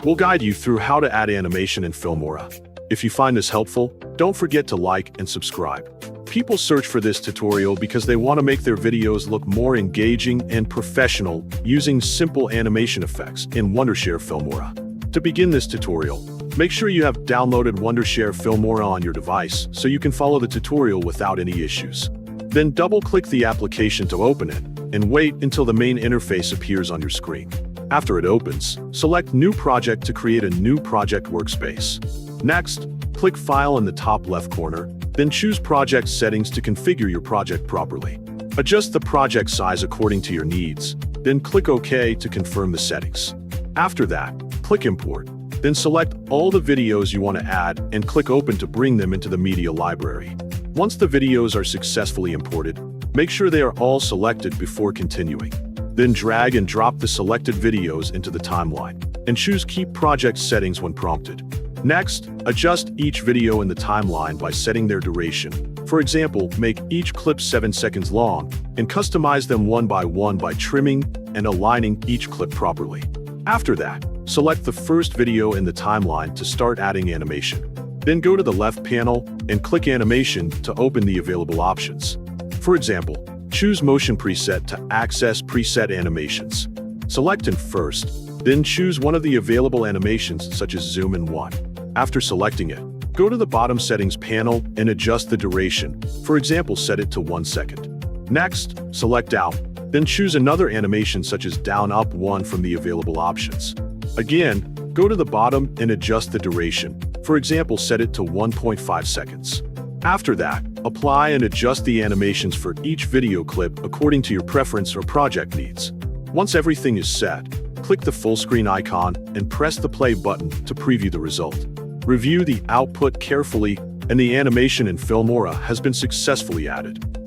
We'll guide you through how to add animation in Filmora. If you find this helpful, don't forget to like and subscribe. People search for this tutorial because they want to make their videos look more engaging and professional using simple animation effects in Wondershare Filmora. To begin this tutorial, make sure you have downloaded Wondershare Filmora on your device so you can follow the tutorial without any issues. Then double-click the application to open it, and wait until the main interface appears on your screen. After it opens, select New Project to create a new project workspace. Next, click File in the top left corner, then choose Project Settings to configure your project properly. Adjust the project size according to your needs, then click OK to confirm the settings. After that, click Import, then select all the videos you want to add and click Open to bring them into the media library. Once the videos are successfully imported, make sure they are all selected before continuing. Then drag and drop the selected videos into the timeline, and choose Keep Project Settings when prompted. Next, adjust each video in the timeline by setting their duration. For example, make each clip 7 seconds long, and customize them one by trimming and aligning each clip properly. After that, select the first video in the timeline to start adding animation. Then go to the left panel and click Animation to open the available options. For example, choose Motion Preset to access preset animations. Select it first, then choose one of the available animations such as Zoom in 1. After selecting it, go to the bottom settings panel and adjust the duration. For example, set it to 1 second. Next, select Out, then choose another animation such as Down Up 1 from the available options. Again, go to the bottom and adjust the duration. For example, set it to 1.5 seconds. After that, apply and adjust the animations for each video clip according to your preference or project needs. Once everything is set, click the full screen icon and press the play button to preview the result. Review the output carefully, and the animation in Filmora has been successfully added.